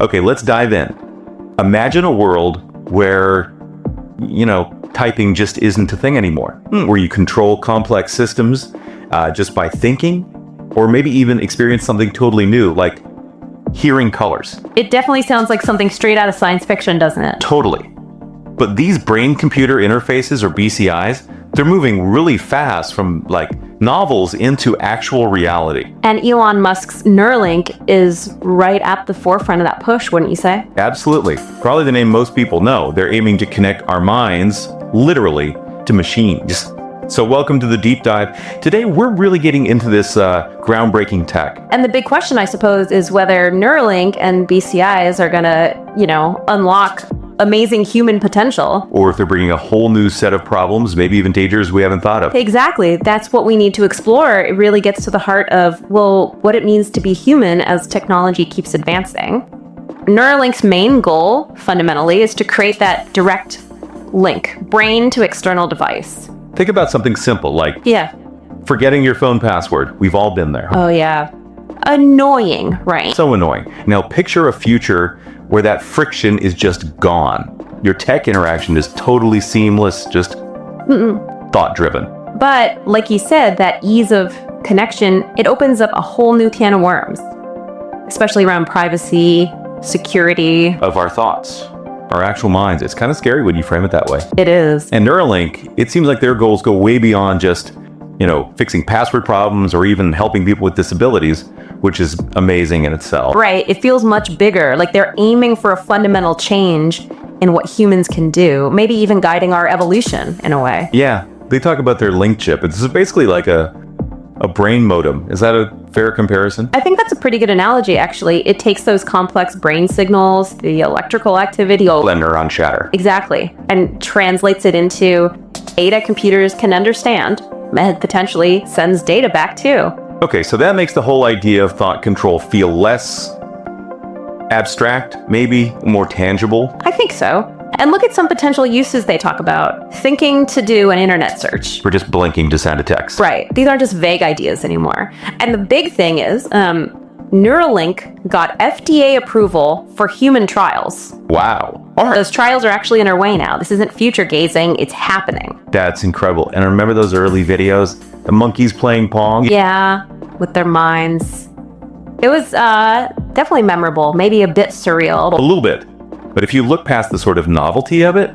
Okay, let's dive in. Imagine a world where, typing just isn't a thing anymore, where you control complex systems just by thinking, or maybe even experience something totally new, like hearing colors. It definitely sounds like something straight out of science fiction, doesn't it? Totally. But these brain-computer interfaces, or BCIs, they're moving really fast from novels into actual reality. And Elon Musk's Neuralink is right at the forefront of that push, wouldn't you say? Absolutely. Probably the name most people know. They're aiming to connect our minds, literally, to machines. So welcome to the deep dive. Today, we're really getting into this groundbreaking tech. And the big question, I suppose, is whether Neuralink and BCIs are going to, unlock amazing human potential. Or if they're bringing a whole new set of problems, maybe even dangers we haven't thought of. Exactly. That's what we need to explore. It really gets to the heart of, what it means to be human as technology keeps advancing. Neuralink's main goal, fundamentally, is to create that direct link, brain to external device. Think about something simple like Yeah. forgetting your phone password. We've all been there. Oh, yeah. Annoying, right? So annoying. Now picture a future where that friction is just gone. Your tech interaction is totally seamless, just thought-driven. But like you said, that ease of connection, it opens up a whole new can of worms, especially around privacy, security. Of our thoughts, our actual minds. It's kind of scary when you frame it that way. It is. And Neuralink, it seems like their goals go way beyond just, fixing password problems or even helping people with disabilities, which is amazing in itself. Right. It feels much bigger. Like they're aiming for a fundamental change in what humans can do, maybe even guiding our evolution in a way. Yeah. They talk about their link chip. It's basically like a brain modem. Is that a fair comparison? I think that's a pretty good analogy, actually. It takes those complex brain signals, the electrical activity, Let neuron chatter. exactly, and translates it into data computers can understand, and potentially sends data back too. Okay, so that makes the whole idea of thought control feel less abstract, maybe more tangible. I think so. And look at some potential uses they talk about. Thinking to do an internet search. For just blinking to send a text. Right. These aren't just vague ideas anymore. And the big thing is, Neuralink got FDA approval for human trials. Wow. All right. Those trials are actually underway now. This isn't future gazing, it's happening. That's incredible. And I remember those early videos, the monkeys playing Pong. Yeah, with their minds. It was definitely memorable, maybe a bit surreal. A little bit. But if you look past the sort of novelty of it,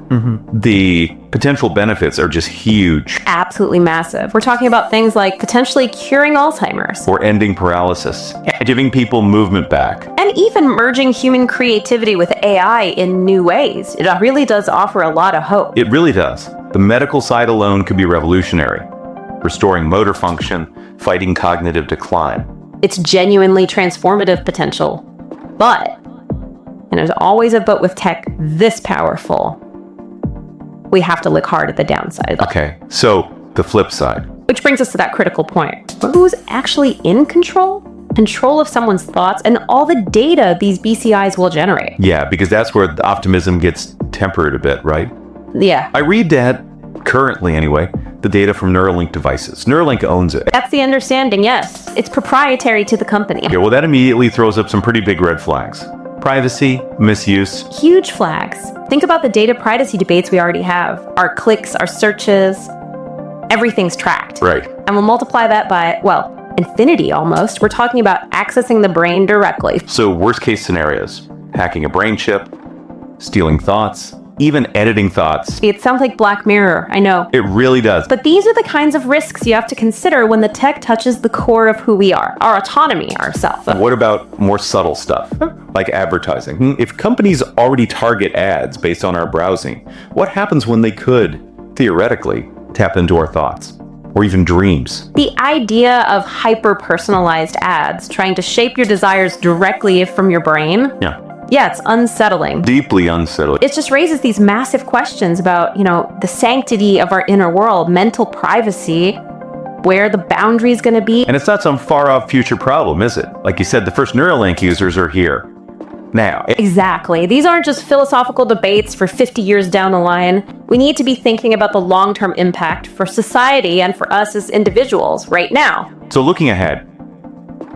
the potential benefits are just huge. Absolutely massive. We're talking about things like potentially curing Alzheimer's. Or ending paralysis. Giving people movement back. And even merging human creativity with AI in new ways. It really does offer a lot of hope. It really does. The medical side alone could be revolutionary. Restoring motor function, fighting cognitive decline. It's genuinely transformative potential. But, and there's always a but with tech this powerful, we have to look hard at the downside. Okay, so the flip side. Which brings us to that critical point. But who's actually in control? Control of someone's thoughts and all the data these BCIs will generate. Yeah, because that's where the optimism gets tempered a bit, right? Yeah. I read that, currently anyway, the data from Neuralink devices. Neuralink owns it. That's the understanding, yes. It's proprietary to the company. Yeah, well, that immediately throws up some pretty big red flags. Privacy, misuse. Huge flags. Think about the data privacy debates we already have. Our clicks, our searches, everything's tracked. Right. And we'll multiply that by, infinity almost. We're talking about accessing the brain directly. So worst case scenarios, hacking a brain chip, stealing thoughts, even editing thoughts. It sounds like Black Mirror, I know. It really does. But these are the kinds of risks you have to consider when the tech touches the core of who we are, our autonomy, ourself. What about more subtle stuff, like advertising? If companies already target ads based on our browsing, what happens when they could, theoretically, tap into our thoughts? Or even dreams? The idea of hyper-personalized ads trying to shape your desires directly from your brain, yeah, it's unsettling. Deeply unsettling. It just raises these massive questions about, the sanctity of our inner world, mental privacy, where the boundary is going to be. And it's not some far-off future problem, is it? Like you said, the first Neuralink users are here now. Exactly. These aren't just philosophical debates for 50 years down the line. We need to be thinking about the long-term impact for society and for us as individuals right now. So looking ahead,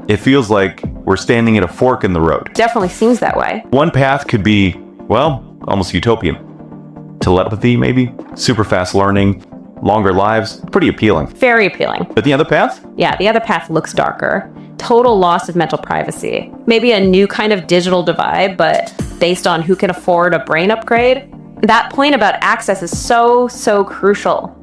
it feels like we're standing at a fork in the road. Definitely seems that way. One path could be, well, almost utopian. Telepathy, maybe? Super fast learning, longer lives, pretty appealing. Very appealing. But the other path? Yeah, the other path looks darker. Total loss of mental privacy. Maybe a new kind of digital divide, but based on who can afford a brain upgrade. That point about access is so crucial.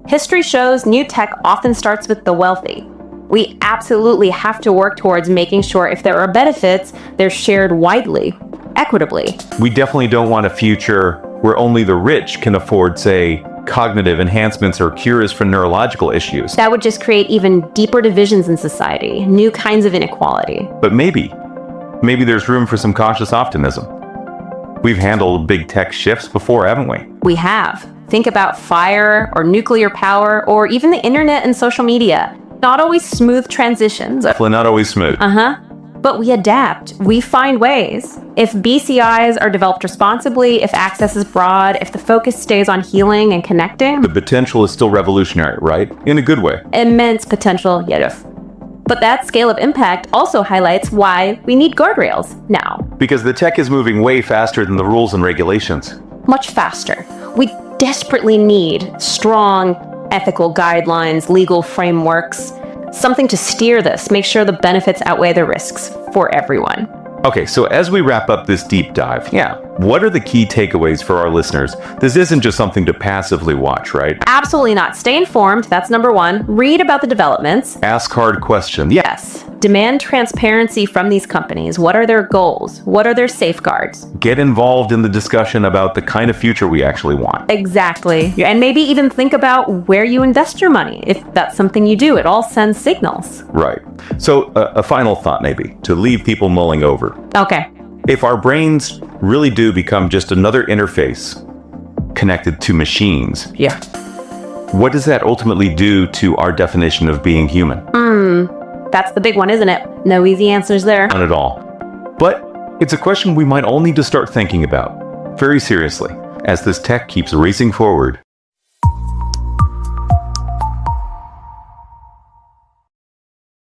History shows new tech often starts with the wealthy. We absolutely have to work towards making sure if there are benefits, they're shared widely, equitably. We definitely don't want a future where only the rich can afford, say, cognitive enhancements or cures for neurological issues. That would just create even deeper divisions in society, new kinds of inequality. But maybe there's room for some cautious optimism. We've handled big tech shifts before, haven't we? We have. Think about fire or nuclear power or even the internet and social media. Not always smooth transitions. Definitely not always smooth. But we adapt. We find ways. If BCIs are developed responsibly, if access is broad, if the focus stays on healing and connecting. The potential is still revolutionary, right? In a good way. Immense potential, yes. But that scale of impact also highlights why we need guardrails now. Because the tech is moving way faster than the rules and regulations. Much faster. We desperately need strong ethical guidelines, legal frameworks, something to steer this, make sure the benefits outweigh the risks for everyone. Okay, so as we wrap up this deep dive, what are the key takeaways for our listeners? This isn't just something to passively watch, right? Absolutely not. Stay informed, that's number one. Read about the developments. Ask hard questions. Yes. Demand transparency from these companies. What are their goals? What are their safeguards? Get involved in the discussion about the kind of future we actually want. Exactly. And maybe even think about where you invest your money. If that's something you do, it all sends signals. Right. So a final thought maybe to leave people mulling over. Okay. If our brains really do become just another interface connected to machines, Yeah. what does that ultimately do to our definition of being human? That's the big one, isn't it? No easy answers there. Not at all. But it's a question we might all need to start thinking about very seriously as this tech keeps racing forward.